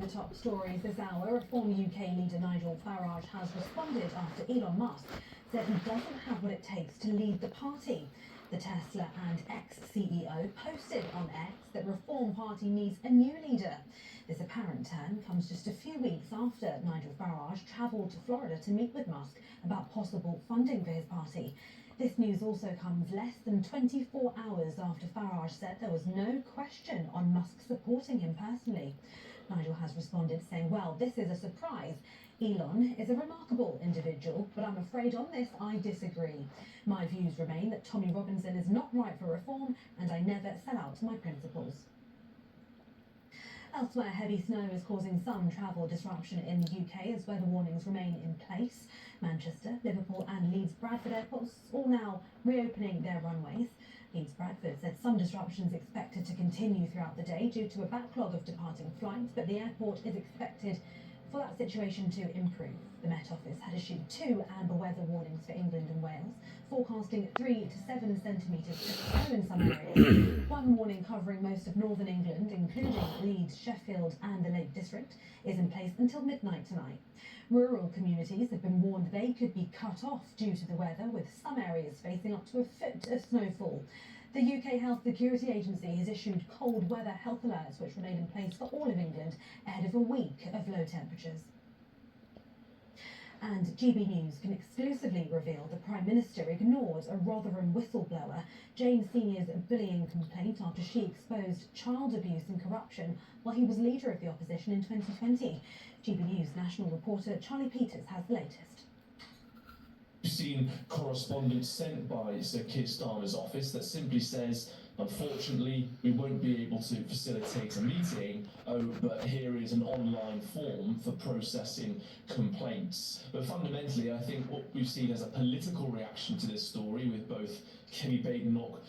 the top stories this hour. Reform UK leader Nigel Farage has responded after Elon Musk said he doesn't have what it takes to lead the party. The Tesla and ex-CEO posted on X that Reform Party needs a new leader. This apparent turn comes just a few weeks after Nigel Farage travelled to Florida to meet with Musk about possible funding for his party. This news also comes less than 24 hours after Farage said there was no question on Musk supporting him personally. Nigel has responded saying, well, this is a surprise. Elon is a remarkable individual, but I'm afraid on this I disagree. My views remain that Tommy Robinson is not right for reform, and I never sell out my principles. Elsewhere, heavy snow is causing some travel disruption in the UK as weather warnings remain in place. Manchester, Liverpool and Leeds Bradford airports all now reopening their runways. Leeds Bradford said some disruptions expected to continue throughout the day due to a backlog of departing flights, but the airport is expected for that situation to improve. The Met Office had issued 2 amber weather warnings for England and Wales, forecasting 3 to 7 centimetres of snow in some areas. One warning covering most of northern England, including Leeds, Sheffield and the Lake District, is in place until midnight tonight. Rural communities have been warned they could be cut off due to the weather, with some areas facing up to a foot of snowfall. The UK Health Security Agency has issued cold weather health alerts which remain in place for all of England ahead of a week of low temperatures. And GB News can exclusively reveal the Prime Minister ignored a Rotherham whistleblower, Jane Senior's bullying complaint after she exposed child abuse and corruption while he was leader of the opposition in 2020. GB News national reporter Charlie Peters has the latest. We've seen correspondence sent by Sir Keir Starmer's office that simply says, unfortunately, we won't be able to facilitate a meeting, but here is an online form for processing complaints. But fundamentally, I think what we've seen is a political reaction to this story, with both Kemi Badenoch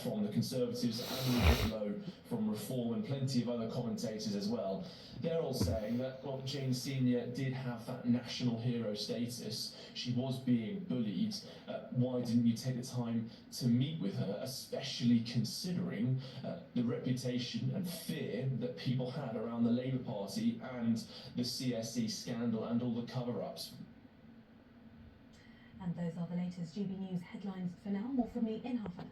from the Conservatives and Rupert Lowe from Reform and plenty of other commentators as well. They're all saying that, well, Jane Senior did have that national hero status. She was being bullied. Why didn't you take the time to meet with her, especially considering the reputation and fear that people had around the Labour Party and the CSE scandal and all the cover-ups? And those are the latest GB News headlines for now. More from me in half an hour.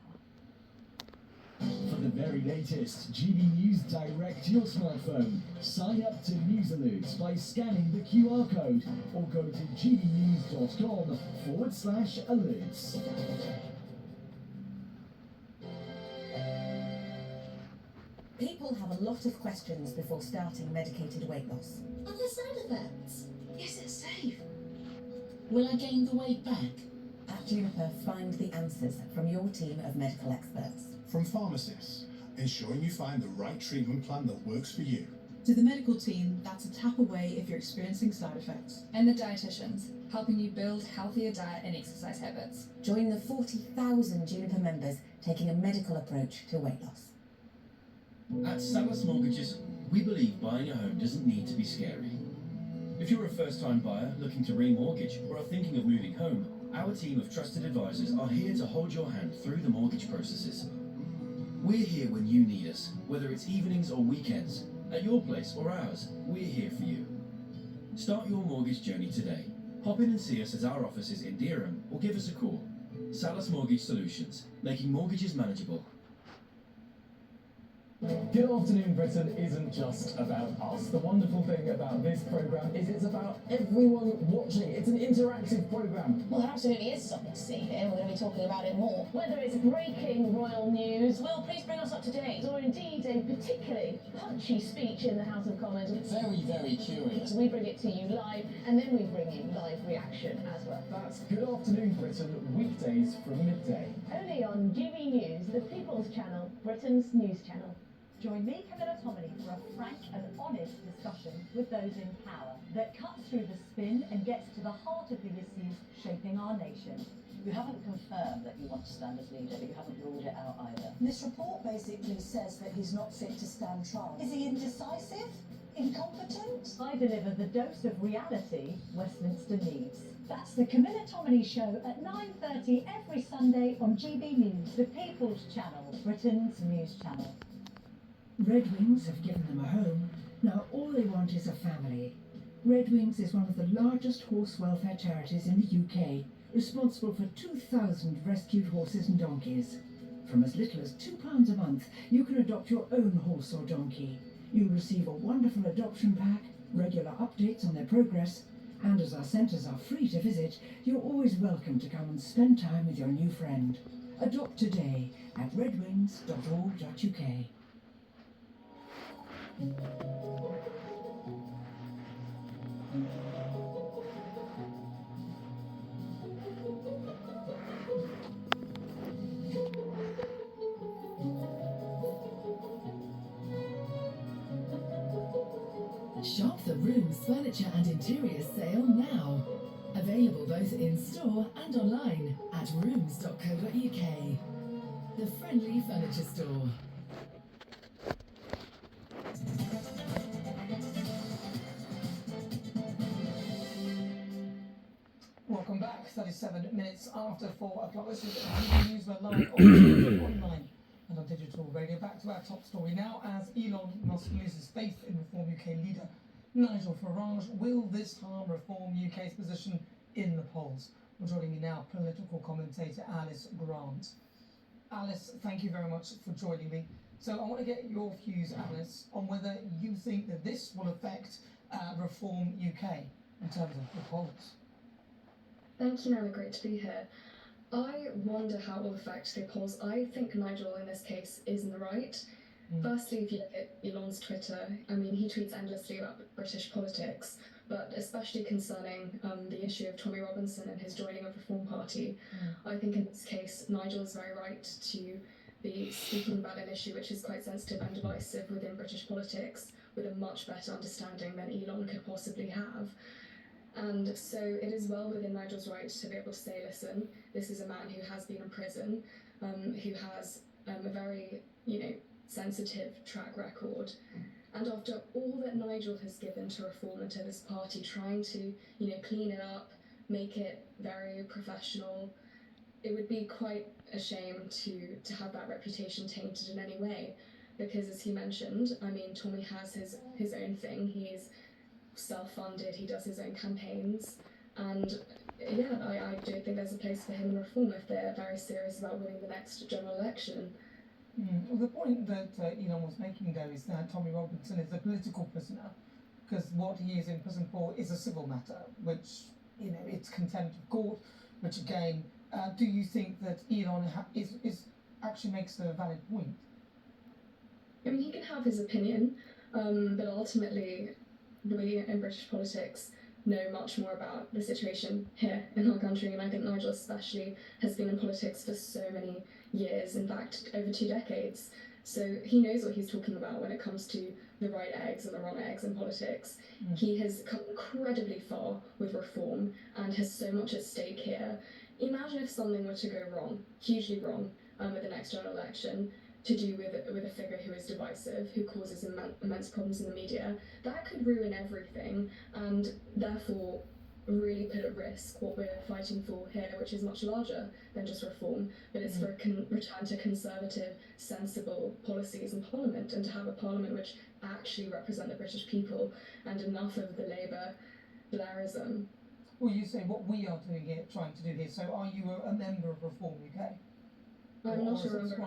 For the very latest GB News direct to your smartphone, sign up to News Alerts by scanning the QR code or go to gbnews.com/alerts. People have a lot of questions before starting medicated weight loss. Are there side effects? Is it safe? Will I gain the weight back? At Juniper, find the answers from your team of medical experts. From pharmacists, ensuring you find the right treatment plan that works for you. To the medical team, that's a tap away if you're experiencing side effects. And the dietitians, helping you build healthier diet and exercise habits. Join the 40,000 Juniper members taking a medical approach to weight loss. At Salas Mortgages, we believe buying a home doesn't need to be scary. If you're a first-time buyer looking to remortgage or are thinking of moving home, our team of trusted advisors are here to hold your hand through the mortgage processes. We're here when you need us, whether it's evenings or weekends. At your place or ours, we're here for you. Start your mortgage journey today. Hop in and see us at our offices in Dereham or give us a call. Salas Mortgage Solutions, making mortgages manageable. Good Afternoon Britain isn't just about us. The wonderful thing about this programme is it's about everyone watching. It's an interactive programme. Well, there absolutely is something to see here. We're going to be talking about it more. Whether it's breaking royal news, well, please bring us up to date, or indeed a particularly punchy speech in the House of Commons. Very, very curious. We bring it to you live, and then we bring you live reaction as well. That's Good Afternoon Britain, weekdays from midday. Only on GB News, the People's Channel, Britain's news channel. Join me, Camilla Tominey, for a frank and honest discussion with those in power that cuts through the spin and gets to the heart of the issues shaping our nation. You haven't confirmed that you want to stand as leader, but you haven't ruled it out either. This report basically says that he's not fit to stand trial. Is he indecisive? Incompetent? I deliver the dose of reality Westminster needs. That's the Camilla Tominey Show at 9:30 every Sunday on GB News, the People's Channel, Britain's news channel. Red Wings have given them a home. Now, all they want is a family. Red Wings is one of the largest horse welfare charities in the UK, responsible for 2,000 rescued horses and donkeys. From as little as £2 a month, you can adopt your own horse or donkey. You'll receive a wonderful adoption pack, regular updates on their progress, and as our centres are free to visit, you're always welcome to come and spend time with your new friend. Adopt today at redwings.org.uk. Shop the Rooms Furniture and Interiors sale now. Available both in store and online at rooms.co.uk. The friendly furniture store. Welcome back. 37 minutes after 4 o'clock. This is GB News. We're live online and on digital radio. Back to our top story now. As Elon Musk loses faith in Reform UK leader Nigel Farage, will this harm Reform UK's position in the polls? Well, joining me now, political commentator Alice Grant. Alice, thank you very much for joining me. So I want to get your views, Alice, on whether you think that this will affect Reform UK in terms of the polls. Thank you, Nana. Great to be here. I wonder how it will affect the polls. I think Nigel, in this case, is in the right. Firstly, if you look at Elon's Twitter, I mean, he tweets endlessly about British politics, but especially concerning the issue of Tommy Robinson and his joining of Reform Party. I think in this case, Nigel is very right to be speaking about an issue which is quite sensitive and divisive within British politics, with a much better understanding than Elon could possibly have. And so it is well within Nigel's right to be able to say, listen, this is a man who has been in prison, who has a very, sensitive track record. And after all that Nigel has given to Reform and to this party, trying to, clean it up, make it very professional, it would be quite a shame to have that reputation tainted in any way. Because as he mentioned, I mean, Tommy has his own thing. He's self-funded, he does his own campaigns, and yeah, I don't think there's a place for him in Reform if they're very serious about winning the next general election. Well, the point that Elon was making, though, is that Tommy Robinson is a political prisoner, because what he is in prison for is a civil matter, which, it's contempt of court, which again, do you think that Elon is actually makes a valid point? I mean, he can have his opinion, but ultimately, we in British politics know much more about the situation here in our country, and I think Nigel especially has been in politics for so many years, in fact over 2 decades, so he knows what he's talking about when it comes to the right eggs and the wrong eggs in politics. He has come incredibly far with Reform and has so much at stake here. Imagine if something were to go wrong, hugely wrong, with the next general election, to do with a figure who is divisive, who causes immense problems in the media. That could ruin everything, and therefore really put at risk what we're fighting for here, which is much larger than just Reform, but it's for a return to conservative, sensible policies in Parliament, and to have a Parliament which actually represent the British people, and enough of the Labour Blairism. Well, you say what we are doing here, trying to do here, so are you a member of Reform UK? I'm not a member of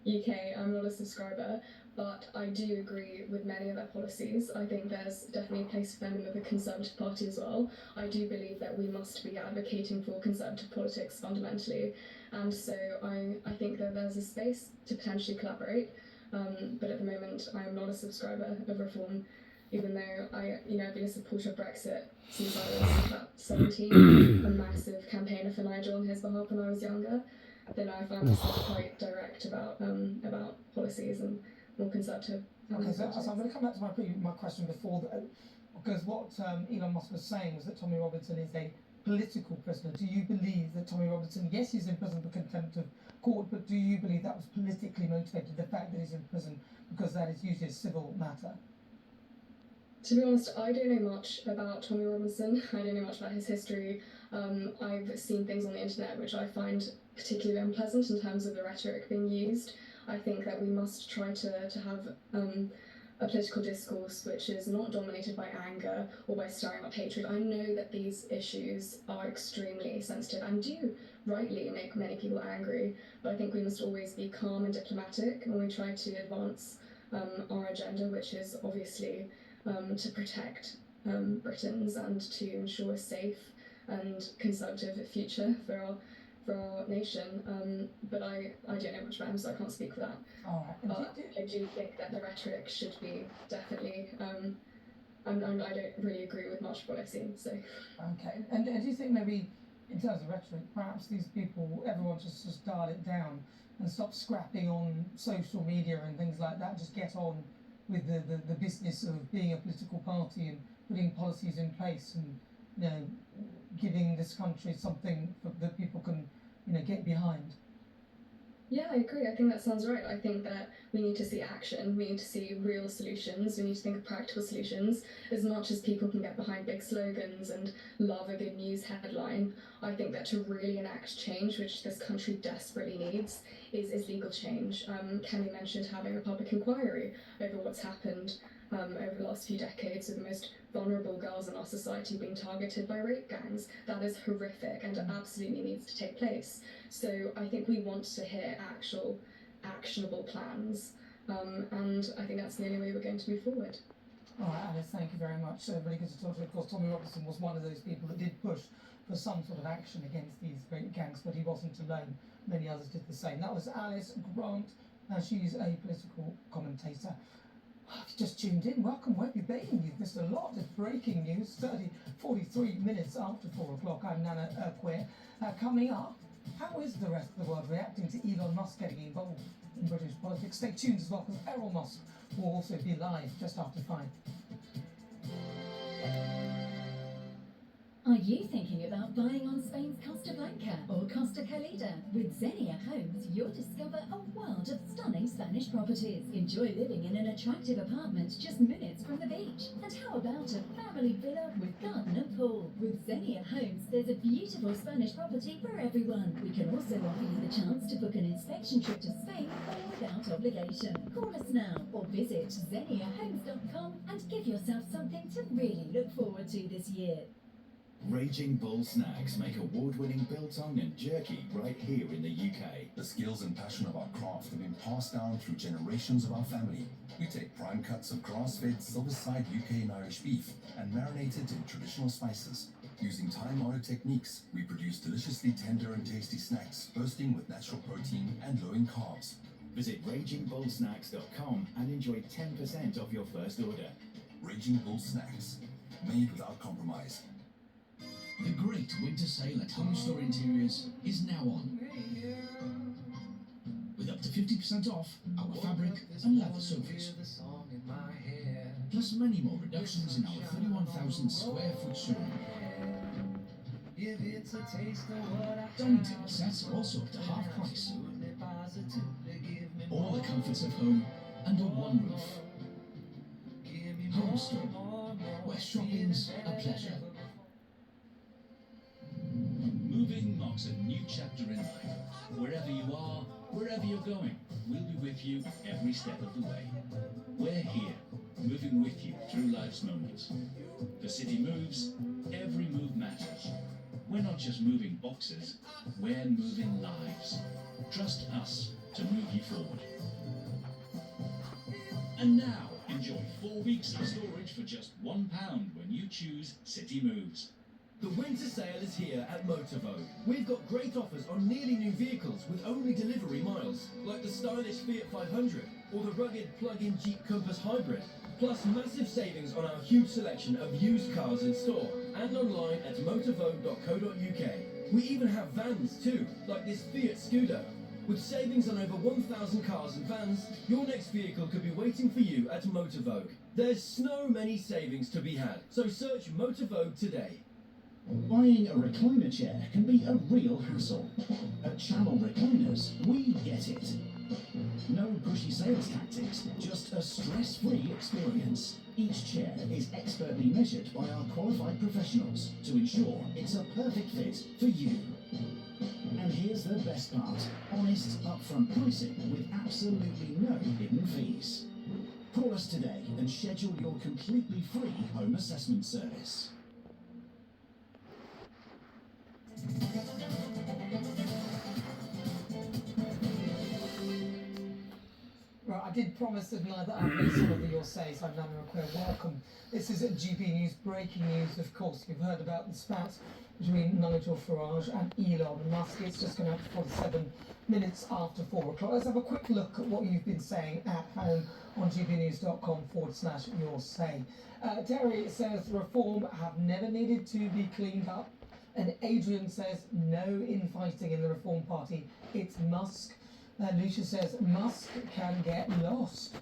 UK, I'm not a subscriber, but I do agree with many of their policies. I think there's definitely a place for them in the Conservative Party as well. I do believe that we must be advocating for Conservative politics fundamentally, and so I think that there's a space to potentially collaborate, but at the moment I am not a subscriber of Reform, even though I've been a supporter of Brexit since I was about 17, a massive campaigner for Nigel on his behalf when I was younger. Then I found myself quite direct about policies and more conservative. Okay, so I'm going to come back to my question before, because what Elon Musk was saying was that Tommy Robinson is a political prisoner. Do you believe that Tommy Robinson, yes, he's in prison for contempt of court, but do you believe that was politically motivated, the fact that he's in prison, because that is usually a civil matter? To be honest, I don't know much about Tommy Robinson. I don't know much about his history. I've seen things on the internet which I find particularly unpleasant in terms of the rhetoric being used. I think that we must try to have a political discourse which is not dominated by anger or by stirring up hatred. I know that these issues are extremely sensitive and do rightly make many people angry, but I think we must always be calm and diplomatic when we try to advance our agenda, which is obviously to protect Britons and to ensure a safe and conservative future for our nation. But I don't know much about him, so I can't speak for that. But I do think that the rhetoric should be definitely. I don't really agree with much of what I've seen. So. Okay, and do you think maybe in terms of rhetoric, perhaps these people, everyone just dial it down and stop scrapping on social media and things like that? Just get on with the business of being a political party and putting policies in place and giving this country something that people can get behind. Yeah, I agree. I think that sounds right. I think that we need to see action. We need to see real solutions. We need to think of practical solutions. As much as people can get behind big slogans and love a good news headline, I think that to really enact change, which this country desperately needs, is legal change. Kenny mentioned having a public inquiry over what's happened over the last few decades with the most vulnerable girls in our society being targeted by rape gangs. That is horrific and absolutely needs to take place. So I think we want to hear actual, actionable plans, and I think that's the only way we're going to move forward. All right, Alice, thank you very much. Really good to talk to you. Of course, Tommy Robinson was one of those people that did push for some sort of action against these rape gangs, but he wasn't alone. Many others did the same. That was Alice Grant. She's a political commentator. If you just tuned in, welcome. Where have you been? You've missed a lot. It's breaking news, 43 minutes after 4 o'clock. I'm Nana Urquhart. Coming up, how is the rest of the world reacting to Elon Musk getting involved in British politics? Stay tuned as well, because Errol Musk will also be live just after 5. Are you thinking about buying on Spain's Costa Blanca or Costa Calida? With Xenia Homes, you'll discover a world of stunning Spanish properties. Enjoy living in an attractive apartment just minutes from the beach. And how about a family villa with garden and pool? With Xenia Homes, there's a beautiful Spanish property for everyone. We can also offer you the chance to book an inspection trip to Spain all without obligation. Call us now or visit xeniahomes.com and give yourself something to really look forward to this year. Raging Bull Snacks make award-winning biltong and jerky right here in the UK. The skills and passion of our craft have been passed down through generations of our family. We take prime cuts of grass-fed, silverside UK and Irish beef and marinate it in traditional spices. Using time-honored techniques, we produce deliciously tender and tasty snacks, bursting with natural protein and low in carbs. Visit ragingbullsnacks.com and enjoy 10% off your first order. Raging Bull Snacks, made without compromise. The great winter sale at Home Store Interiors is now on. With up to 50% off our fabric and leather sofas. Plus many more reductions in our 31,000 square foot showroom. Dining table sets are also up to half price. All the comforts of home under one roof. Home Store, where shopping's a pleasure. Moving marks a new chapter in life. Wherever you are, wherever you're going, we'll be with you every step of the way. We're here, moving with you through life's moments. The city moves, every move matters. We're not just moving boxes, we're moving lives. Trust us to move you forward. And now, enjoy 4 weeks of storage for just £1 when you choose City Moves. The winter sale is here at Motorvogue. We've got great offers on nearly new vehicles with only delivery miles, like the stylish Fiat 500 or the rugged plug-in Jeep Compass Hybrid. Plus massive savings on our huge selection of used cars in store and online at motorvogue.co.uk. We even have vans too, like this Fiat Scudo. With savings on over 1,000 cars and vans, your next vehicle could be waiting for you at Motorvogue. There's so many savings to be had, so search Motorvogue today. Buying a recliner chair can be a real hassle. At Channel Recliners, we get it. No pushy sales tactics, just a stress-free experience. Each chair is expertly measured by our qualified professionals to ensure it's a perfect fit for you. And here's the best part, honest, upfront pricing with absolutely no hidden fees. Call us today and schedule your completely free home assessment service. Right, I did promise, didn't I, that I'd read some of your say, so I'm Nana Require. Welcome. This is GP News, breaking news. Of course, you've heard about the spat between Nigel Farage and Elon Musk. It's just gone out 47 minutes after 4 o'clock. Let's have a quick look at what you've been saying at home on gpnews.com/your say. Terry says reform have never needed to be cleaned up. And Adrian says no infighting in the Reform Party. It's Musk. Lucia says Musk can get lost.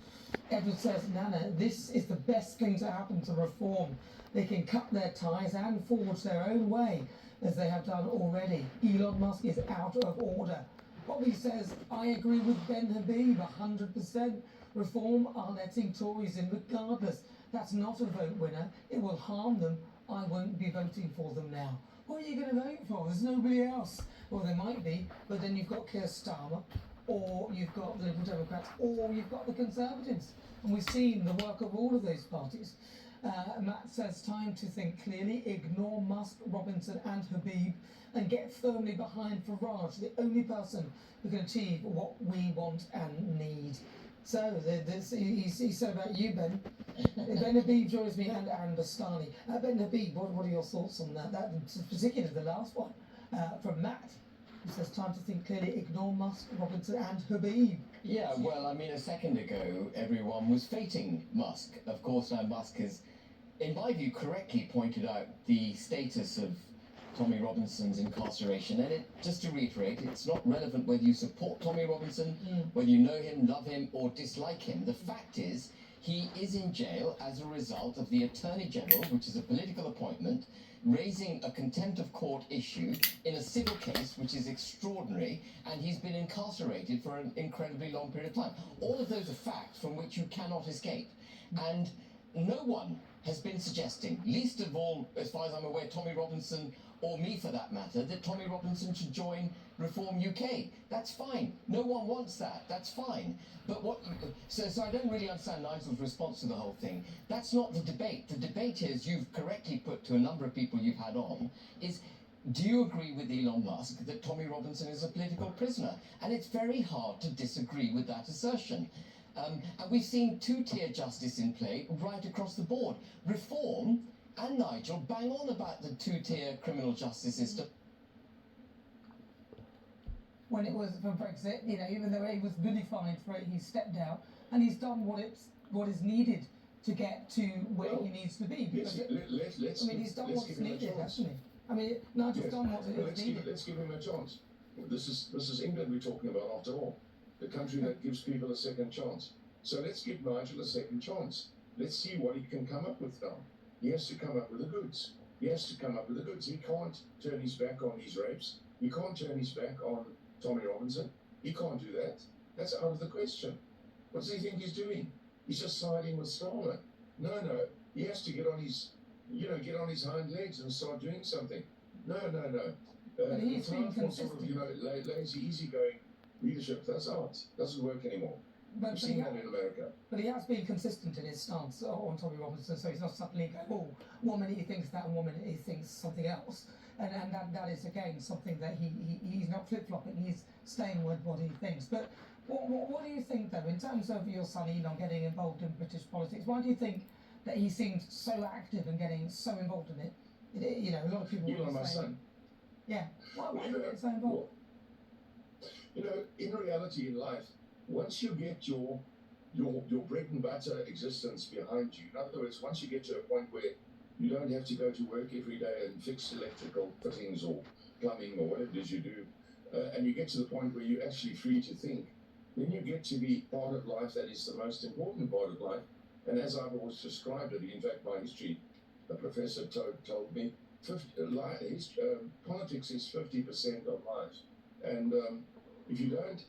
Edward says, Nana, this is the best thing to happen to Reform. They can cut their ties and forge their own way, as they have done already. Elon Musk is out of order. Bobby says, I agree with Ben Habib, 100%. Reform are letting Tories in regardless. That's not a vote winner. It will harm them. I won't be voting for them now. What are you going to vote for? There's nobody else. Well, there might be, but then you've got Keir Starmer, or you've got the Liberal Democrats, or you've got the Conservatives. And we've seen the work of all of those parties. Matt says, time to think clearly, ignore Musk, Robinson and Habib, and get firmly behind Farage, the only person who can achieve what we want and need. So, he said about you, Ben. Ben Habib joins me and Bastani. Ben Habib, what are your thoughts on that? That particularly the last one from Matt. He says, time to think clearly, ignore Musk, Robinson and Habib. Yeah, well, I mean, a second ago, everyone was fating Musk. Of course, now Musk has, in my view, correctly pointed out the status of Tommy Robinson's incarceration. And just to reiterate, it's not relevant whether you support Tommy Robinson, whether you know him, love him, or dislike him. The fact is, he is in jail as a result of the Attorney General, which is a political appointment, raising a contempt of court issue in a civil case, which is extraordinary, and he's been incarcerated for an incredibly long period of time. All of those are facts from which you cannot escape. And no one has been suggesting, least of all, as far as I'm aware, Tommy Robinson, or me for that matter, that Tommy Robinson should join Reform UK. That's fine. No one wants that. That's fine. But so I don't really understand Nigel's response to the whole thing. That's not the debate. The debate is, you've correctly put to a number of people you've had on, is, do you agree with Elon Musk that Tommy Robinson is a political prisoner? And it's very hard to disagree with that assertion. And we've seen two-tier justice in play right across the board. Reform and Nigel bang on about the two-tier criminal justice system. When it was for Brexit, you know, even though he was vilified for it, he stepped down and he's done what is needed to get to where he needs to be. Because he's done what's needed, hasn't he? I mean, Nigel's done what is needed. Let's give him a chance. This is England we're talking about, after all. The country that gives people a second chance. So let's give Nigel a second chance. Let's see what he can come up with now. He has to come up with the goods. He has to come up with the goods. He can't turn his back on these rapes. He can't turn his back on Tommy Robinson. He can't do that. That's out of the question. What does he think he's doing? He's just siding with Starmer. No. He has to get on his hind legs and start doing something. No. But he's been sort of, lazy, easygoing leadership. That's out. Doesn't work anymore. We've seen that in America. But he has been consistent in his stance on Tommy Robinson, so he's not suddenly going, oh, 1 minute he thinks that and 1 minute he thinks something else. And that is, again, something that he's not flip-flopping, he's staying with what he thinks. But what do you think, though, in terms of your son Elon getting involved in British politics? Why do you think that he seemed so active and getting so involved in it? You know, a lot of people Elon, my son. Yeah. Why did he get so involved? You know, in reality, in life, once you get your bread and butter existence behind you, in other words, once you get to a point where you don't have to go to work every day and fix electrical fittings or plumbing or whatever it is you do, and you get to the point where you're actually free to think, then you get to be part of life that is the most important part of life. And as I've always described it, in fact, my history professor told me, politics is 50% of life. And if you don't,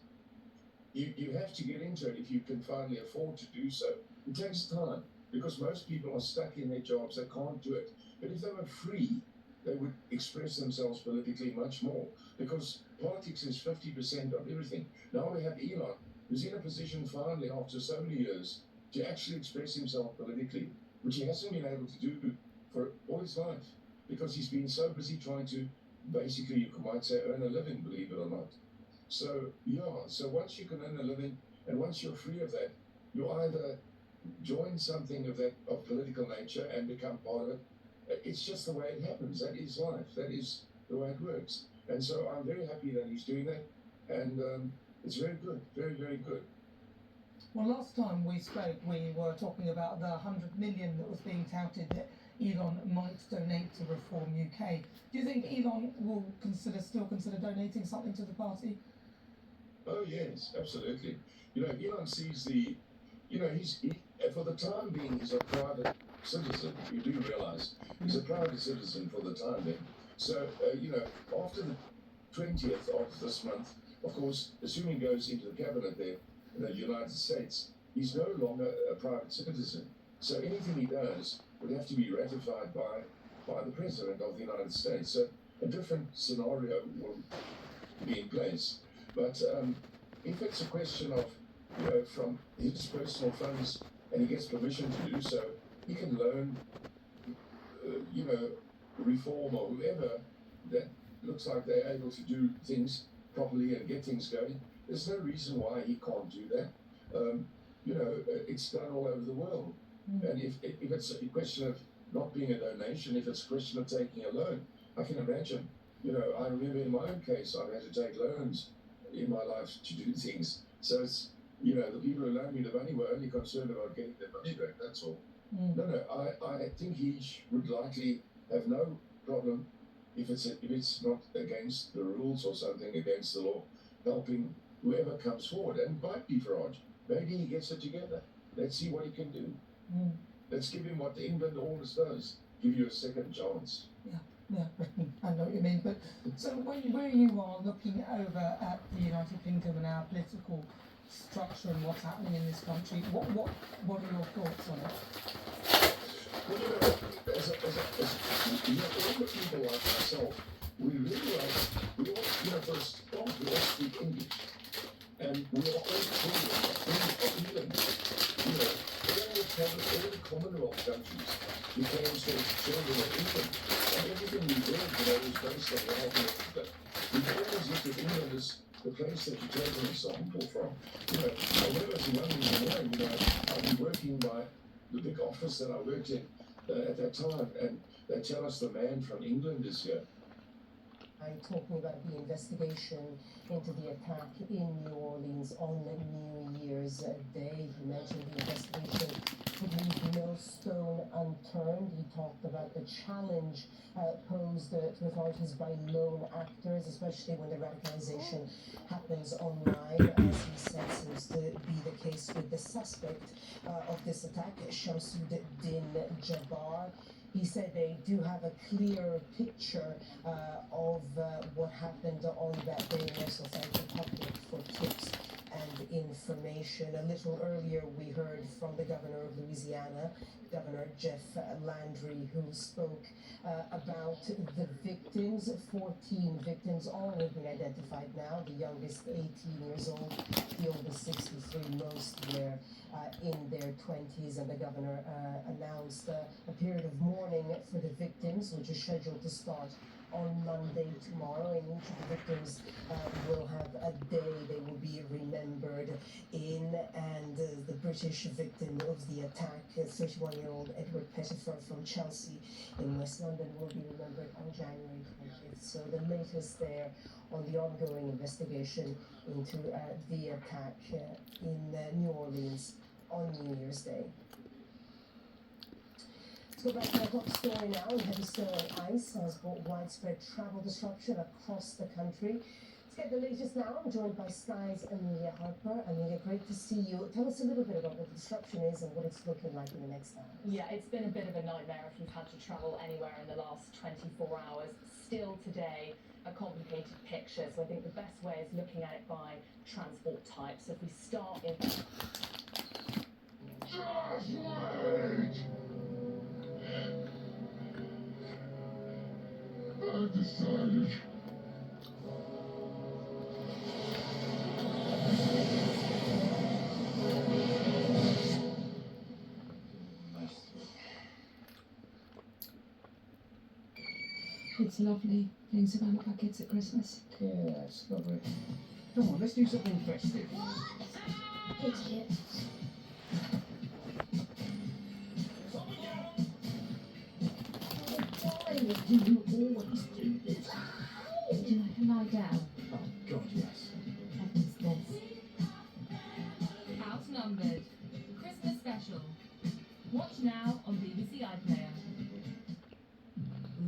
you have to get into it if you can finally afford to do so. It takes time, because most people are stuck in their jobs, they can't do it. But if they were free, they would express themselves politically much more, because politics is 50% of everything. Now we have Elon, who's in a position finally, after so many years, to actually express himself politically, which he hasn't been able to do for all his life, because he's been so busy trying to, basically, you might say, earn a living, believe it or not. So, yeah, so once you can earn a living, and once you're free of that, you either join something of political nature and become part of it. It's just the way it happens. That is life. That is the way it works. And so I'm very happy that he's doing that, and it's very good, very, very good. Well, last time we spoke, we were talking about the 100 million that was being touted that Elon might donate to Reform UK. Do you think Elon will still consider donating something to the party? Oh yes, absolutely. Elon sees for the time being, he's a private citizen. You do realize he's a private citizen for the time being. So, after the 20th of this month, of course, assuming he goes into the cabinet there in the United States, he's no longer a private citizen. So anything he does would have to be ratified by the President of the United States. So a different scenario will be in place. But if it's a question of, from his personal funds and he gets permission to do so, he can loan, Reform or whoever that looks like they're able to do things properly and get things going. There's no reason why he can't do that. It's done all over the world. And if it's a question of not being a donation, if it's a question of taking a loan, I can imagine. I remember in my own case, I've had to take loans in my life to do things. So it's, the people who loaned me the money were only concerned about getting their money back, that's all. No, I think he would likely have no problem if it's not against the rules or something against the law, helping whoever comes forward. And might be Farage. Maybe he gets it together. Let's see what he can do. Let's give him what England always does, give you a second chance. Yeah, I know what you mean. But so where you are looking over at the United Kingdom and our political structure and what's happening in this country, what are your thoughts on it? Well, as all the people like myself, we really for a start, we all speak English. And we are all children of England. All the Commonwealth countries became sort of children of England. And everything we did, was based on the helping of England. We always looked at England as the place that you take an example from. I remember as a young engineer, I'd be working by the big office that I worked in at that time, and they tell us the man from England is here. Talking about the investigation into the attack in New Orleans on New Year's Day. He mentioned the investigation would leave no stone unturned. He talked about the challenge posed to authorities by lone actors, especially when the radicalization happens online, as he said seems to be the case with the suspect of this attack, Shamsuddin Jabbar. He said they do have a clear picture of what happened on that day, and also thank the public for tips and information. A little earlier, we heard from the governor of Louisiana, Governor Jeff Landry, who spoke about the victims. 14 victims, all have been identified now. The youngest 18 years old, the oldest 63, most were in their 20s, and the governor announced a period of mourning for the victims, which is scheduled to start on Monday tomorrow, and each of the victims will have a day they will be remembered in. And the British victim of the attack, 31-year-old Edward Pettifer from Chelsea in West London, will be remembered on January 20th. So the latest there on the ongoing investigation into the attack in New Orleans on New Year's Day. Let's go back to our top story now. Heavy snow and ice has brought widespread travel disruption across the country. Let's get the latest now. I'm joined by Sky's Amelia Harper. Amelia, great to see you. Tell us a little bit about what the disruption is and what it's looking like in the next hour. Yeah, it's been a bit of a nightmare if you've had to travel anywhere in the last 24 hours. Still today, a complicated picture. So I think the best way is looking at it by transport type. So if we start in... I decided. It's lovely being surrounded by kids at Christmas. Yeah, it's lovely. Come on, let's do something festive. Idiot. Why do you always do this? Would you like to lie down? Oh, God, yes. Heaven's best. Outnumbered. Christmas special. Watch now on BBC iPlayer.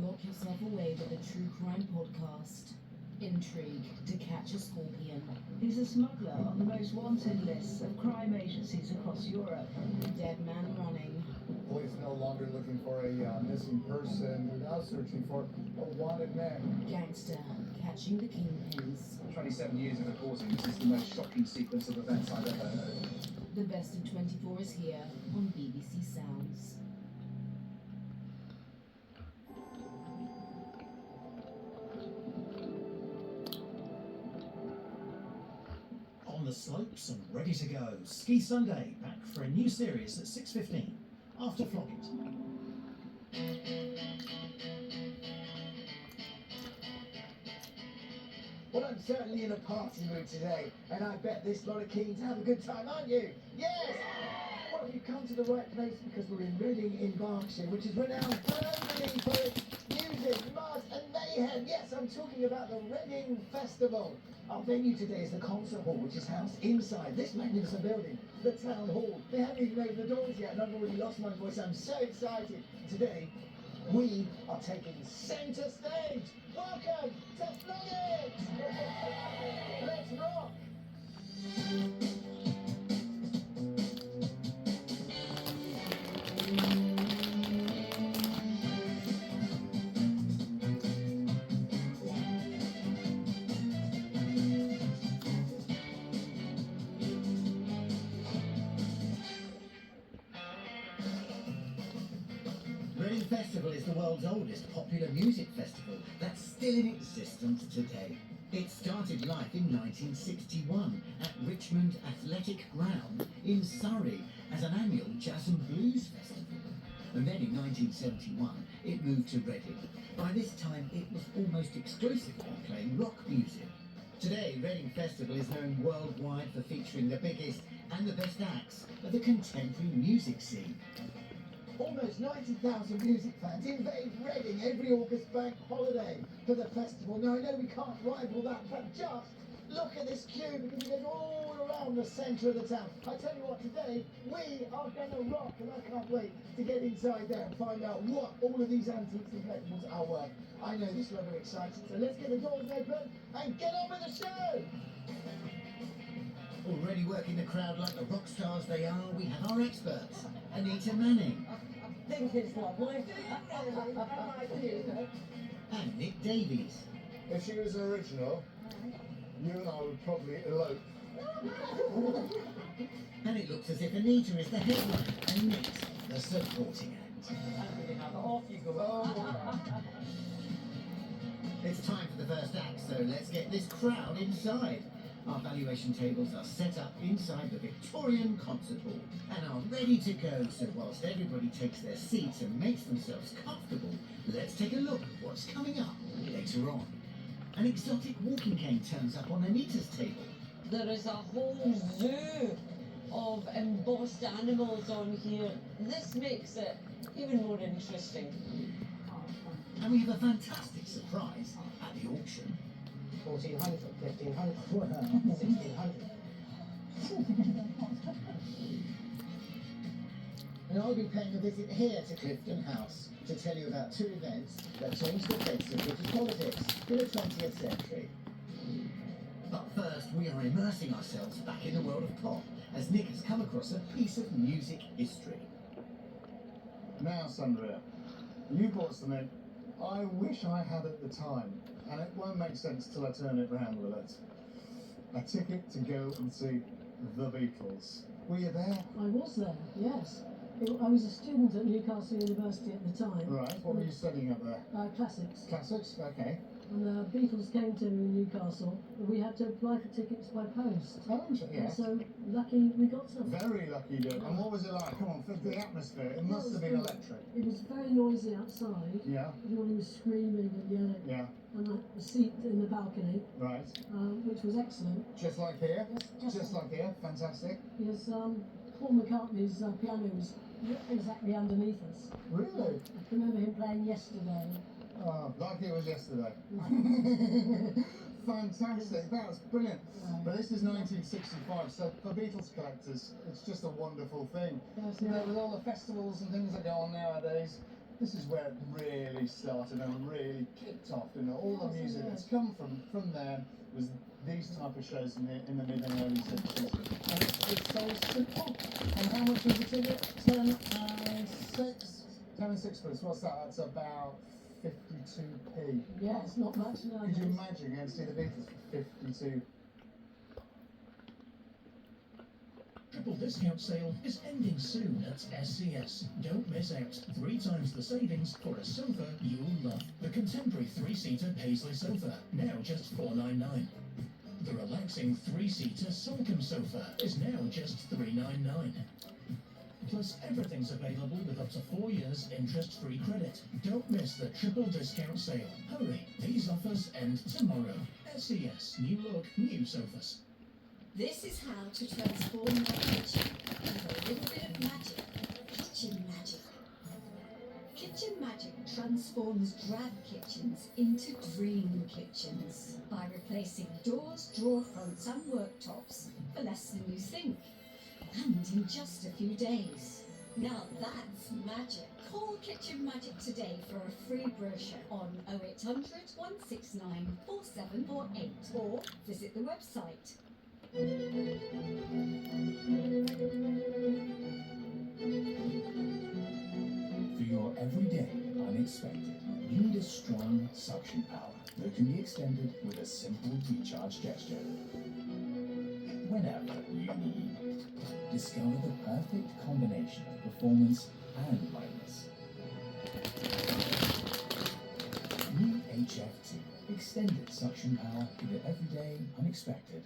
Lock yourself away with a true crime podcast. Intrigue to catch a scorpion. He's a smuggler on the most wanted lists of crime agencies across Europe. Dead man running. Police no longer looking for a missing person. They're now searching for a wanted man. Gangster catching the kingpins. 27 years of reporting, this is the most shocking sequence of events I've ever heard. The best of 24 is here on BBC Sounds. On the slopes and ready to go. Ski Sunday, back for a new series at 6:15 after Floggett. Well, I'm certainly in a party mood today, and I bet this lot are keen to have a good time, aren't you? Yes! Well, you've come to the right place because we're in Reading in Berkshire, which is renowned globally for its music, mud and mayhem. Yes, I'm talking about the Reading Festival. Our venue today is the concert hall, which is housed inside this magnificent building, the town hall. They haven't even opened the doors yet, and I've already lost my voice. I'm so excited. Today, we are taking centre stage. Welcome to Floggett! Let's rock! Reading Festival is the world's oldest popular music festival that's still in existence today. It started life in 1961 at Richmond Athletic Ground in Surrey as an annual jazz and blues festival. And then in 1971 it moved to Reading. By this time it was almost exclusively playing rock music. Today Reading Festival is known worldwide for featuring the biggest and the best acts of the contemporary music scene. Almost 90,000 music fans invade Reading every August bank holiday for the festival. Now, I know we can't rival that, but just look at this queue because it goes all around the centre of the town. I tell you what, today we are going to rock, and I can't wait to get inside there and find out what all of these antiques and collectibles are worth. I know this lot are excited, so let's get the doors open and get on with the show! Already working the crowd like the rock stars they are, we have our experts, Anita Manning. I think it's lovely. And Nick Davies. If she was original, you and I would probably elope. And it looks as if Anita is the headline and Nick's the supporting act. Off you go. It's time for the first act, so let's get this crowd inside. Our valuation tables are set up inside the Victorian Concert Hall and are ready to go, so whilst everybody takes their seats and makes themselves comfortable, let's take a look at what's coming up later on. An exotic walking cane turns up on Anita's table. There is a whole zoo of embossed animals on here. This makes it even more interesting. And we have a fantastic surprise at the auction. 1400, 1500, 1600. And I'll be paying a visit here to Clifton House to tell you about two events that changed the face of British politics in the 20th century. But first, we are immersing ourselves back in the world of pop as Nick has come across a piece of music history. Now, Sandra, you bought something I wish I had at the time, and it won't make sense till I turn it round with it. A ticket to go and see the Beatles. Were you there? I was there, yes. I was a student at Newcastle University at the time. Right, what were you studying up there? Classics. Classics, okay. and the Beatles came to Newcastle, and we had to apply for tickets by post. Oh, And yes. so lucky we got some. Very lucky, Dirk. And what was it like? Come on, for the atmosphere. It must have been electric. It was very noisy outside. Yeah. Everyone was screaming and yelling. Yeah. And a seat in the balcony, Right. which was excellent. Just like here? Yes, Just like here? Fantastic. Because Paul McCartney's piano was exactly underneath us. Really? I can remember him playing yesterday. Oh, like it was yesterday. Fantastic, that was brilliant. But this is 1965, so for Beatles collectors, it's just a wonderful thing. Yes, You know, with all the festivals and things that go on nowadays, this is where it really started and really kicked off. You know, all the music that's come from there was these type of shows in the mid and early 60s. And it's so simple. And how much was the ticket? 10 and 6 pence. What's that? That's about 52p. Yeah, it's not much now. Could you imagine going to see the Beatles for 52? Triple discount sale is ending soon at SCS. Don't miss out. 3 times the savings for a sofa you'll love. The contemporary 3-seater Paisley sofa, now just $499. The relaxing 3-seater Sulcombe sofa is now just $399. Plus, everything's available with up to 4 years interest-free credit. Don't miss the triple discount sale. Hurry, these offers end tomorrow. SCS, new look, new sofas. This is how to transform your kitchen with a little bit of magic. Kitchen magic. Kitchen magic transforms drab kitchens into dream kitchens by replacing doors, drawer fronts and worktops for less than you think. And in just a few days. Now that's magic. Call Kitchen Magic today for a free brochure on 0800 169 4748 or visit the website. For your everyday unexpected, you need a strong suction power that can be extended with a simple recharge gesture. Whenever you need, discover the perfect combination of performance and lightness. New HF2 extended suction power for your everyday unexpected.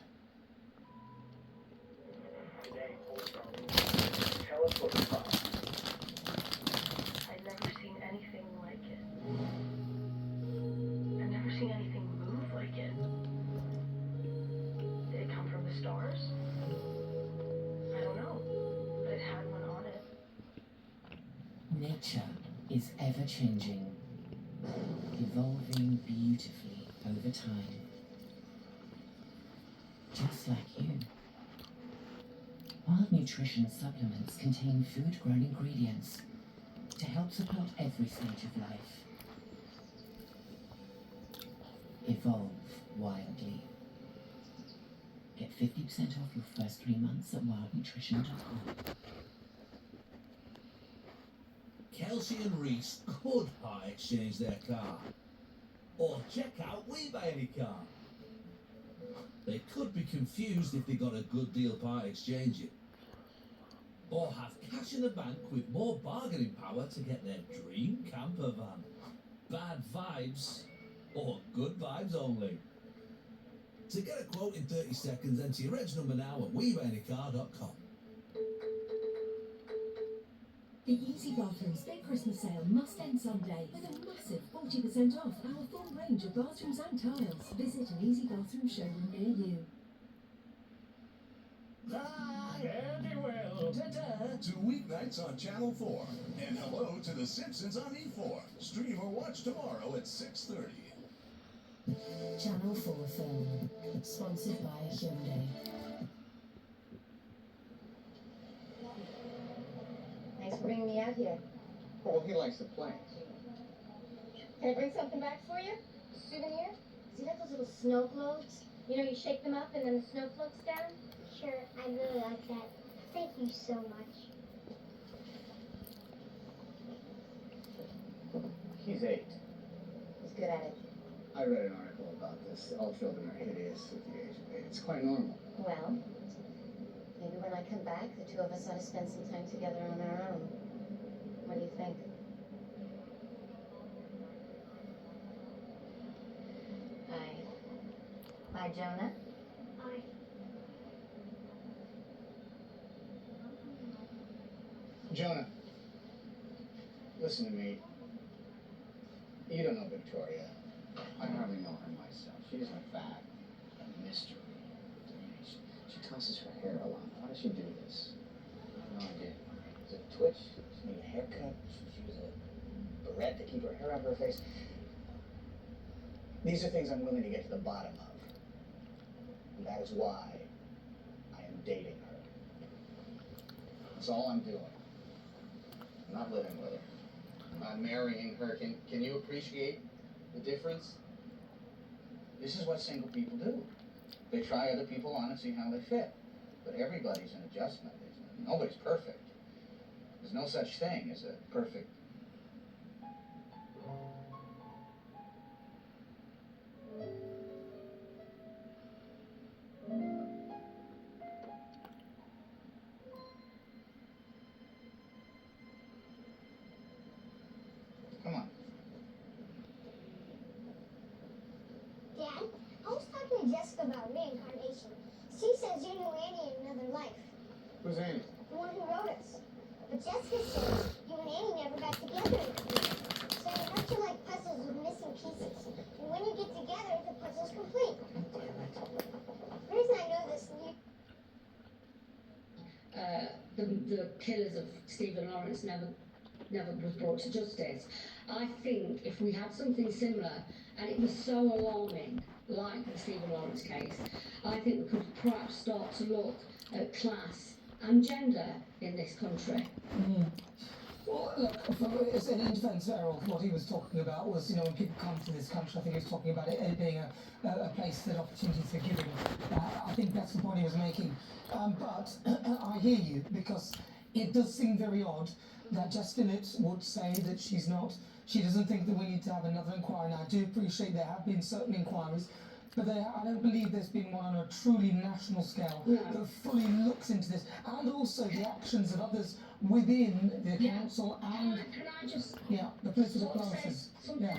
Tell us what you found. I'd never seen anything like it. I've never seen anything move like it. Did it come from the stars? I don't know, but it had one on it. Nature is ever changing, evolving beautifully over time. Just like you. Wild nutrition supplements contain food-grown ingredients to help support every stage of life. Evolve wildly. Get 50% off your first 3 months at wildnutrition.com. Kelsey and Reese could part exchange their car. Or check out We Buy Any Car. They could be confused if they got a good deal part exchanging. Or have cash in the bank with more bargaining power to get their dream camper van. Bad vibes or good vibes only. To get a quote in 30 seconds, enter your reg number now at WeBuyAnyCar.com. The Easy Bathrooms Big Christmas Sale must end Sunday with a massive 40% off our full range of bathrooms and tiles. Visit an Easy Bathroom showroom near you. Well, ta-ta to weeknights on Channel 4. And hello to The Simpsons on E4. Stream or watch tomorrow at 6:30. Channel 4 Film, sponsored by Hyundai. Thanks for bringing me out here. Oh, he likes to play. Can I bring something back for you? Souvenir? See like those little snow globes? You know, you shake them up and then the snow floats down? Sure, I really like that. Thank you so much. He's 8. He's good at it. I read an article about this. All children are hideous at the age of 8. It's quite normal. Well, maybe when I come back, the two of us ought to spend some time together on our own. What do you think? Hi, Jonah. Hi. Jonah, listen to me. You don't know Victoria. I hardly know her myself. She's in fact a mystery. She tosses her hair a lot. Why does she do this? I have no idea. Is it a twitch? Does she need a haircut? Should she use a barrette to keep her hair out of her face? These are things I'm willing to get to the bottom of. And that is why I am dating her. That's all I'm doing. I'm not living with her. I'm not marrying her. Can you appreciate the difference? This is what single people do. They try other people on and see how they fit. But everybody's an adjustment. Nobody's perfect. There's no such thing as a perfect. Come on. Dad, I was talking to Jessica about reincarnation. She says you knew Annie in another life. Who's Annie? The one who wrote us. But Jessica says you and Annie never got together again. So you have to like puzzles with missing pieces. And when you get together, the puzzle's complete. The reason I know this, the killers of Stephen Lawrence never was brought to justice. I think if we had something similar, and it was so alarming, like the Stephen Lawrence case, I think we could perhaps start to look at class and gender in this country. Well, look, in defence, Errol, what he was talking about was, when people come to this country, I think he was talking about it being a place that opportunities are given. I think that's the point he was making. But I hear you, because it does seem very odd that Jess Phillips would say that she doesn't think that we need to have another inquiry. Now, I do appreciate there have been certain inquiries, but I don't believe there's been one on a truly national scale that fully looks into this, and also the actions of others within the council and the political classes. So in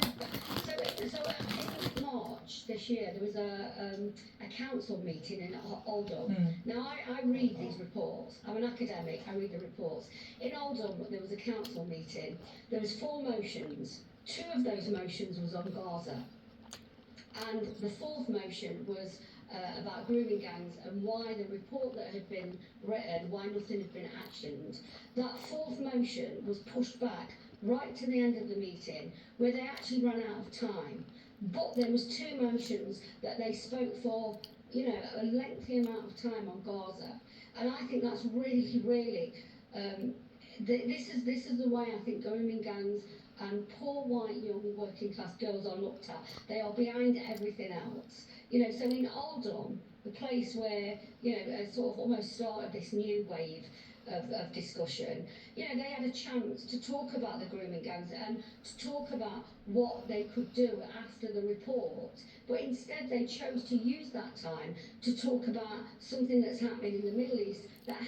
March this year, there was a council meeting in Oldham. Now, I read these reports. I'm an academic, I read the reports. In Oldham, there was a council meeting. There was 4 motions. 2 of those motions was on Gaza. And the 4th motion was about grooming gangs and why the report that had been written, why nothing had been actioned. That 4th motion was pushed back right to the end of the meeting, where they actually ran out of time. But there was 2 motions that they spoke for, a lengthy amount of time on Gaza. And I think that's really, really, this is the way I think grooming gangs and poor white young working class girls are looked at. They are behind everything else. So in Oldham, the place where, sort of almost started this new wave of discussion, they had a chance to talk about the grooming gangs and to talk about what they could do after the report. But instead they chose to use that time to talk about something that's happening in the Middle East that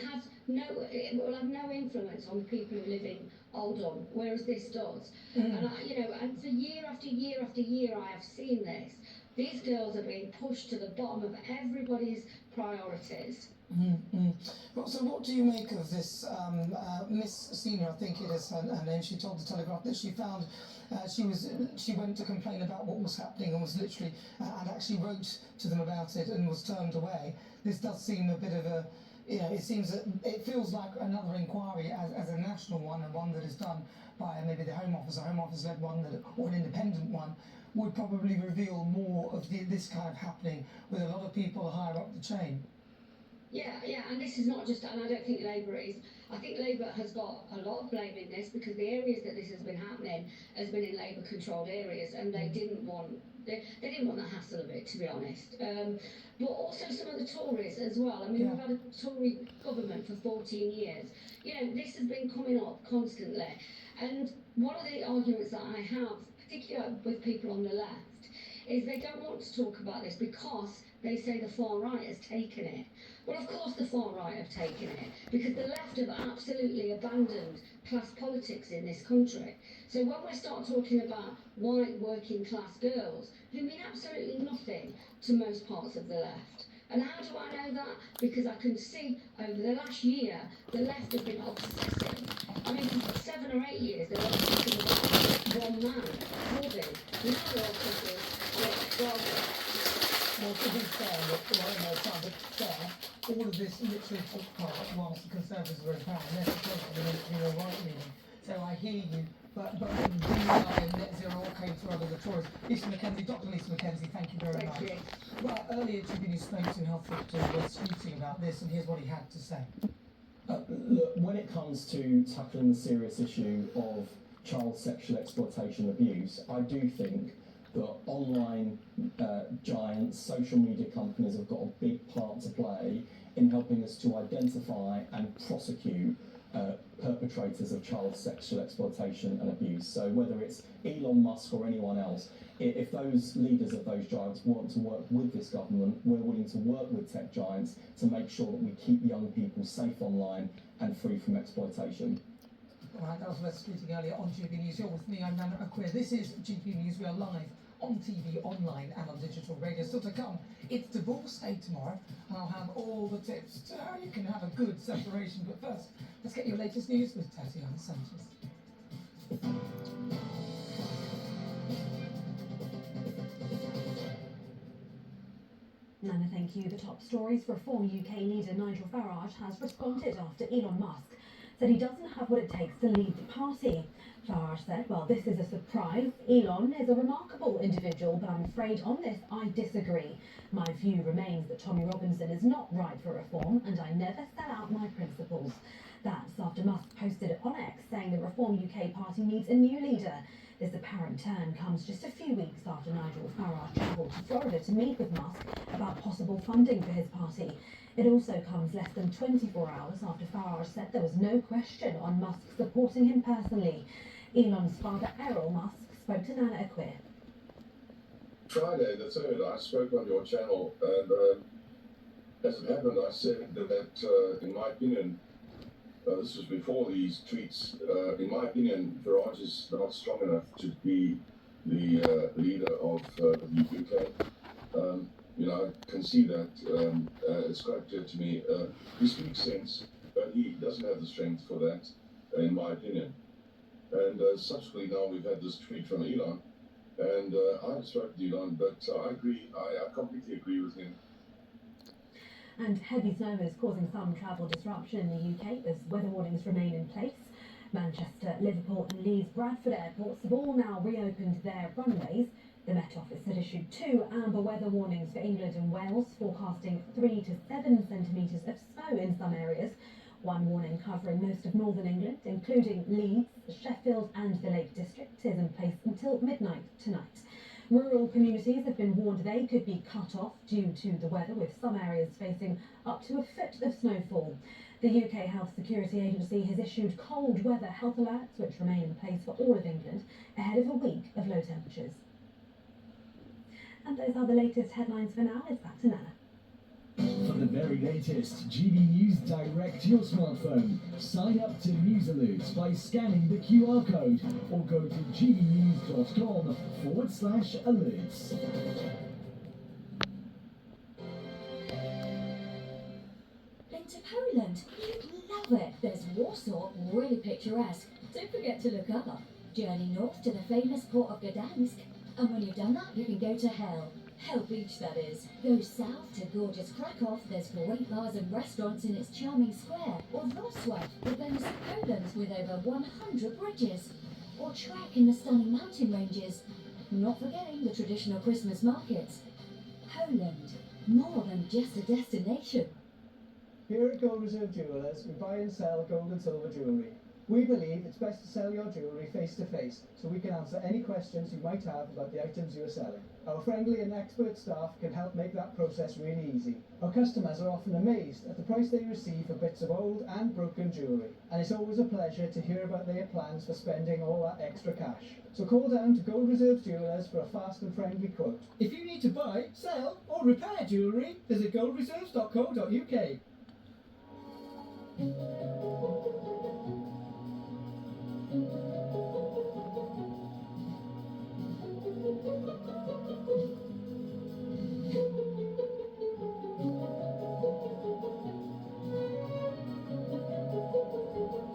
it will have no influence on the people who live in Oldham, whereas this does. And and for year after year after year I have seen this. These girls are being pushed to the bottom of everybody's priorities. Well, so what do you make of this Miss Senior, I think it is her name? She told the Telegraph that she found she went to complain about what was happening and was literally and actually wrote to them about it and was turned away. This does seem a bit of a it feels like another inquiry as a national one, and one that is done by maybe the Home Office, a Home Office led one or an independent one, would probably reveal more of this kind of happening with a lot of people higher up the chain. Yeah, and this is not just, and I don't think Labour is. I think Labour has got a lot of blame in this because the areas that this has been happening has been in Labour-controlled areas, and they didn't want the hassle of it, to be honest. But also some of the Tories as well. I mean, we've had a Tory government for 14 years. This has been coming up constantly, and one of the arguments that I have, particularly with people on the left, is they don't want to talk about this because they say the far right has taken it. Well, of course the far right have taken it, because the left have absolutely abandoned class politics in this country. So when we start talking about white working class girls, who mean absolutely nothing to most parts of the left. And how do I know that? Because I can see over the last year, the left have been obsessing. I mean, for 7 or 8 years, they were talking about one man, Corbyn. Now they're all talking about Well, to be fair, look, well, I don't know, it's not, but fair, all of this literally took part whilst the Conservatives were in power, and that's because of the right leaning. So I hear you, but when DUI and Net Zero all came through under the Tories. Lisa Mackenzie, Dr. Lisa Mackenzie, thank you very much. Right, earlier Tribune spoke to Health Secretary was speaking about this, and here's what he had to say. Look, when it comes to tackling the serious issue of child sexual exploitation and abuse, I do think that online giants, social media companies have got a big part to play in helping us to identify and prosecute perpetrators of child sexual exploitation and abuse. So whether it's Elon Musk or anyone else, if those leaders of those giants want to work with this government, we're willing to work with tech giants to make sure that we keep young people safe online and free from exploitation. All right, that was Wes speaking earlier on GB News. You're with me, I'm Nana Aquia. This is GB News. We are live on TV, online and on digital radio. Still to come, it's Divorce Day tomorrow, and I'll have all the tips to how you can have a good separation. But first, let's get your latest news with Tatiana Sanchez. Nana, thank you. The top stories: Reform UK leader Nigel Farage has responded after Elon Musk said he doesn't have what it takes to lead the party. Farage said, well, this is a surprise. Elon is a remarkable individual, but I'm afraid on this I disagree. My view remains that Tommy Robinson is not right for reform, and I never sell out my principles. That's after Musk posted on X saying the Reform UK party needs a new leader. This apparent turn comes just a few weeks after Nigel Farage travelled to Florida to meet with Musk about possible funding for his party. It also comes less than 24 hours after Farage said there was no question on Musk supporting him personally. Elon's father, Errol Musk, spoke to Nana Aquia. Friday the 3rd, I spoke on your channel, and as it happened, I said that, in my opinion, this was before these tweets, in my opinion, Farage is not strong enough to be the leader of the UK. You know, I can see that. It's quite clear to me. He speaks sense, but he doesn't have the strength for that, in my opinion. And subsequently now we've had this tweet from Elon, and I spoke to Elon, but I agree, I completely agree with him. And heavy snow is causing some travel disruption in the UK as weather warnings remain in place. Manchester, Liverpool and Leeds Bradford airports have all now reopened their runways. The Met Office had issued 2 amber weather warnings for England and Wales, forecasting 3 to 7 centimetres of snow in some areas. One warning covering most of northern England, including Leeds, Sheffield and the Lake District, is in place until midnight tonight. Rural communities have been warned they could be cut off due to the weather, with some areas facing up to a foot of snowfall. The UK Health Security Agency has issued cold weather health alerts, which remain in place for all of England, ahead of a week of low temperatures. And those are the latest headlines for now. It's back to Nana. For the very latest GB News direct to your smartphone, sign up to News Alerts by scanning the QR code or go to gbnews.com/alerts. Been to Poland? You'd love it. There's Warsaw, really picturesque. Don't forget to look up. Journey north to the famous port of Gdansk. And when you've done that, you can go to Hell. Hell Beach, that is. Go south to gorgeous Krakow. There's great bars and restaurants in its charming square. Or Wrocław, the famous of Poland, with over 100 bridges. Or trek in the stunning mountain ranges. Not forgetting the traditional Christmas markets. Poland, more than just a destination. Here at Gold Reserve Jewellers, we buy and sell gold and silver jewellery. We believe it's best to sell your jewellery face to face, so we can answer any questions you might have about the items you are selling. Our friendly and expert staff can help make that process really easy. Our customers are often amazed at the price they receive for bits of old and broken jewellery, and it's always a pleasure to hear about their plans for spending all that extra cash. So call down to Gold Reserve Jewellers for a fast and friendly quote. If you need to buy, sell or repair jewellery, visit goldreserves.co.uk.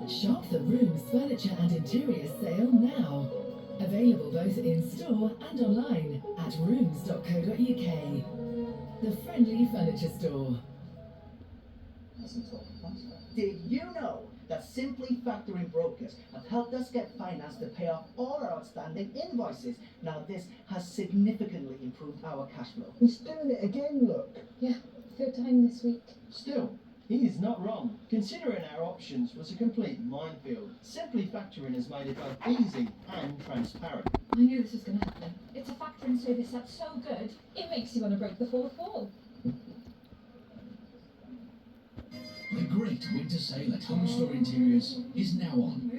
Shop the Rooms Furniture and Interiors sale now. Available both in store and online at rooms.co.uk. The friendly furniture store. Did you know that Simply Factoring Brokers have helped us get finance to pay off all our outstanding invoices? Now this has significantly improved our cash flow. He's doing it again, look. Yeah, third time this week. Still, he is not wrong. Considering our options was a complete minefield. Simply Factoring has made it both easy and transparent. I knew this was going to happen. It's a factoring service that's so good, it makes you want to break the fourth wall. The great winter sale at Home Store Interiors is now on.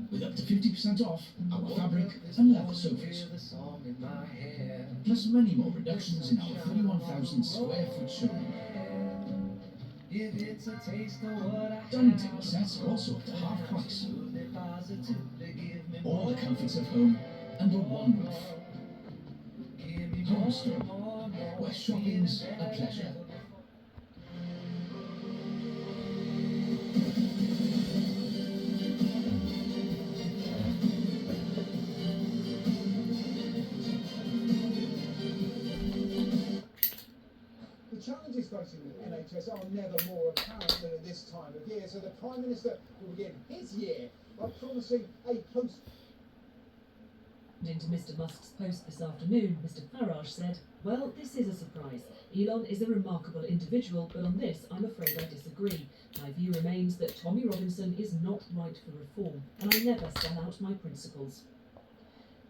With up to 50% off our fabric and leather sofas. Plus many more reductions in our 31,000 square foot showroom. Dining table sets are also up to half price. All the comforts of home under one roof. Home Store, where shopping's a pleasure. The challenges facing the NHS are never more apparent than at this time of year, so the Prime Minister will begin his year by promising a post. Into Mr Musk's post this afternoon, Mr Farage said, "Well, this is a surprise. Elon is a remarkable individual, but on this I'm afraid I disagree. My view remains that Tommy Robinson is not right for reform, and I never sell out my principles."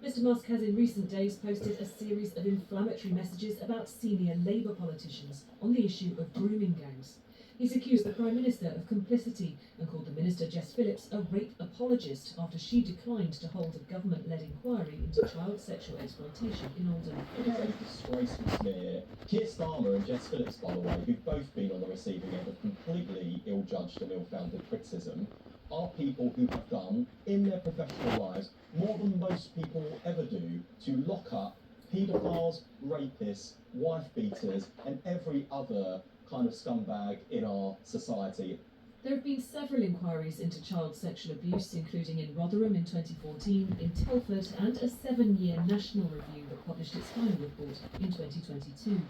Mr Musk has in recent days posted a series of inflammatory messages about senior Labour politicians on the issue of grooming gangs. He's accused the Prime Minister of complicity and called the Minister Jess Phillips a rape apologist after she declined to hold a government-led inquiry into child sexual exploitation in Oldham. It is a disgraceful smear. Keir Starmer and Jess Phillips, by the way, who've both been on the receiving end of completely ill-judged and ill-founded criticism, are people who have done, in their professional lives, more than most people will ever do to lock up paedophiles, rapists, wife-beaters, and every other kind of scumbag in our society. There have been several inquiries into child sexual abuse, including in Rotherham in 2014, in Telford, and a 7-year national review that published its final report in 2022.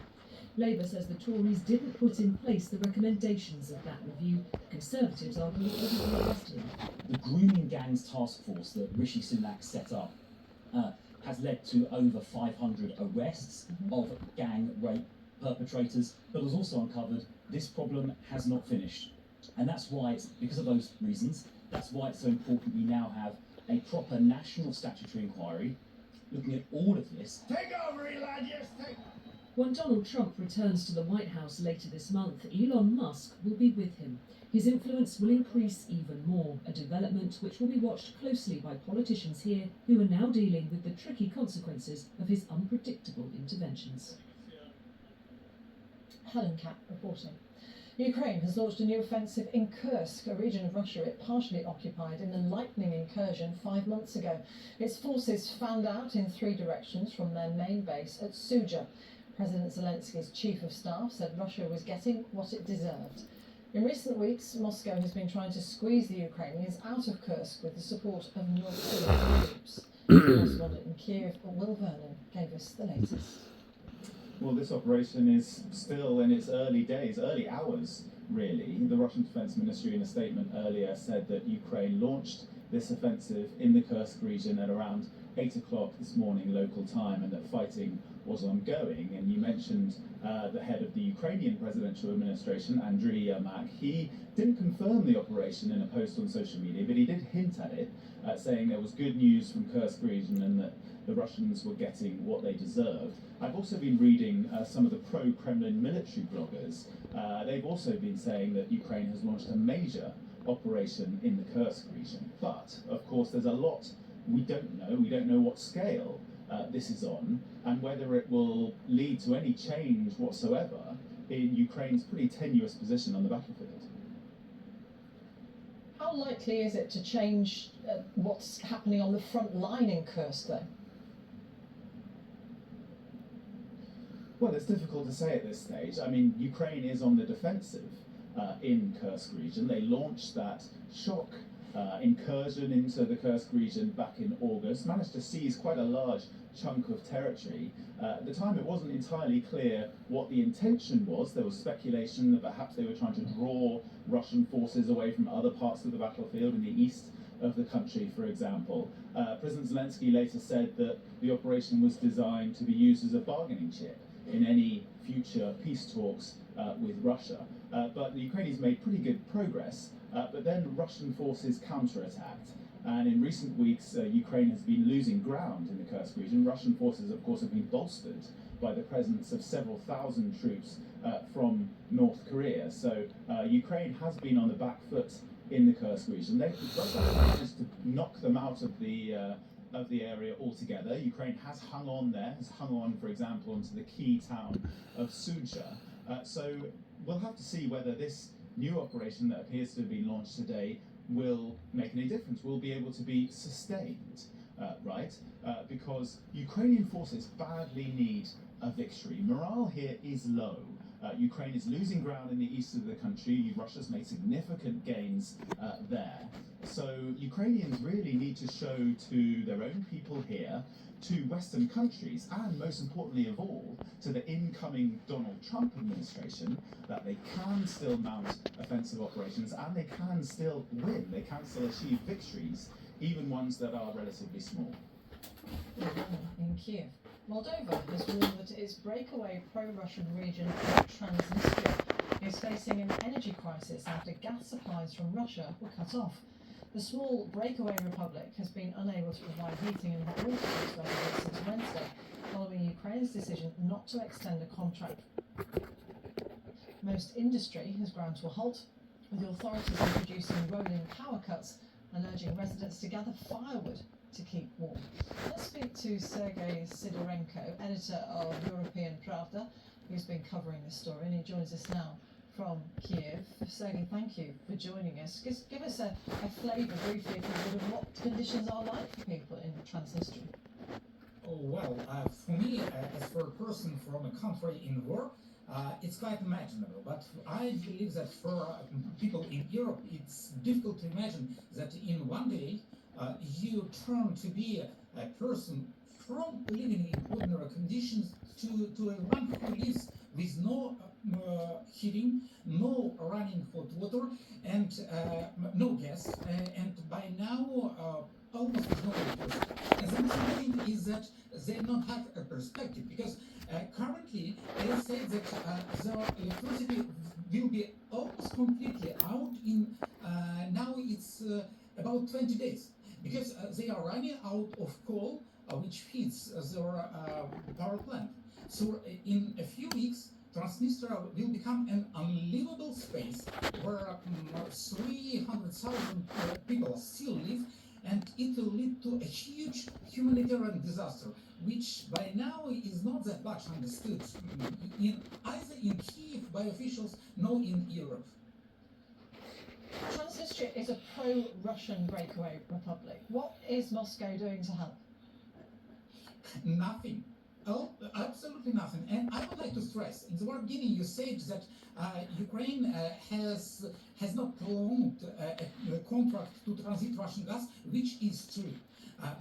Labour says the Tories didn't put in place the recommendations of that review. Conservatives argue it wasn't robust enough. The Grooming Gangs Task Force that Rishi Sunak set up has led to over 500 arrests of gang rape perpetrators, but has also uncovered this problem has not finished. And that's why it's, because of those reasons, that's why it's so important we now have a proper national statutory inquiry looking at all of this. Take over, Eli, yes, take. When Donald Trump returns to the White House later this month, Elon Musk will be with him. His influence will increase even more, a development which will be watched closely by politicians here who are now dealing with the tricky consequences of his unpredictable interventions. Helen Capp reporting. Ukraine has launched a new offensive in Kursk, a region of Russia it partially occupied in a lightning incursion 5 months ago. Its forces fanned out in 3 directions from their main base at Suja. President Zelensky's chief of staff said Russia was getting what it deserved. In recent weeks, Moscow has been trying to squeeze the Ukrainians out of Kursk with the support of North Korean troops. Correspondent in Kiev, Will Vernon, gave us the latest. Well, this operation is still in its early days, early hours, really. The Russian Defense Ministry, in a statement earlier, said that Ukraine launched this offensive in the Kursk region at around 8 o'clock this morning local time, and that fighting was ongoing. And you mentioned the head of the Ukrainian presidential administration, Andriy Yermak. He didn't confirm the operation in a post on social media, but he did hint at it, saying there was good news from Kursk region and that the Russians were getting what they deserved. I've also been reading some of the pro-Kremlin military bloggers. They've also been saying that Ukraine has launched a major operation in the Kursk region. But, of course, there's a lot we don't know. We don't know what scale this is on, and whether it will lead to any change whatsoever in Ukraine's pretty tenuous position on the battlefield. How likely is it to change what's happening on the front line in Kursk, though? Well, it's difficult to say at this stage. I mean, Ukraine is on the defensive in Kursk region. They launched that shock incursion into the Kursk region back in August, managed to seize quite a large chunk of territory. At the time, it wasn't entirely clear what the intention was. There was speculation that perhaps they were trying to draw Russian forces away from other parts of the battlefield in the east of the country, for example. President Zelensky later said that the operation was designed to be used as a bargaining chip in any future peace talks with Russia. But the Ukrainians made pretty good progress, but then Russian forces counterattacked. And in recent weeks, Ukraine has been losing ground in the Kursk region. Russian forces, of course, have been bolstered by the presence of several thousand troops from North Korea. So Ukraine has been on the back foot in the Kursk region. They've managed to knock them out of the area altogether. Ukraine has hung on there, has hung on, for example, onto the key town of Sucha. So we'll have to see whether this new operation that appears to have been launched today will make any difference, will be able to be sustained, right? Because Ukrainian forces badly need a victory. Morale here is low. Ukraine is losing ground in the east of the country. Russia's made significant gains there. So Ukrainians really need to show to their own people here, to Western countries, and most importantly of all, to the incoming Donald Trump administration, that they can still mount offensive operations and they can still win, they can still achieve victories, even ones that are relatively small. In Kiev, Moldova has warned that its breakaway pro-Russian region of Transnistria is facing an energy crisis after gas supplies from Russia were cut off. The small breakaway republic has been unable to provide heating and hot water to its residents since Wednesday, following Ukraine's decision not to extend a contract. Most industry has ground to a halt, with the authorities introducing rolling power cuts and urging residents to gather firewood to keep warm. Let's speak to Sergei Sidorenko, editor of European Pravda, who's been covering this story, and he joins us now from Kiev. Sergei, thank you for joining us. Just give us a flavour briefly, if you would, of what conditions are like for people in Transnistria. Oh, well, for me, as for a person from a country in war, it's quite imaginable. But I believe that for people in Europe, it's difficult to imagine that in one day you turn to be a person from living in ordinary conditions to a one who lives with no heating, no running hot water, and no gas, and by now almost no electricity. And the second thing is that they don't have a perspective, because currently they say that the electricity will be almost completely out in now it's about 20 days, because they are running out of coal, which feeds their power plant. So in a few weeks, Transnistria will become an unlivable space where 300,000 people still live, and it will lead to a huge humanitarian disaster, which by now is not that much understood either in Kiev by officials nor in Europe. Transnistria is a pro-Russian breakaway republic. What is Moscow doing to help? Nothing. Oh, absolutely nothing. And I would like to stress, in the very beginning you said that Ukraine has not prolonged a contract to transit Russian gas, which is true.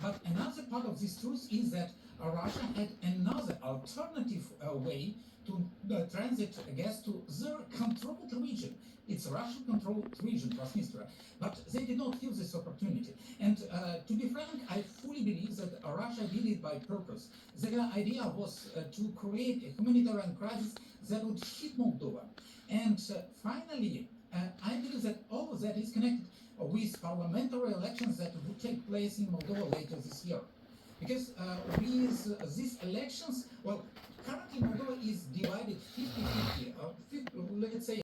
But another part of this truth is that Russia had another alternative way to transit gas to their controlled region. It's a Russian-controlled region, Transnistria, but they did not use this opportunity. And to be frank, I fully believe that Russia did it by purpose. The idea was to create a humanitarian crisis that would hit Moldova. And finally, I believe that all of that is connected with parliamentary elections that would take place in Moldova later this year. Because with these elections, well, currently Moldova is divided 50-50. Let's say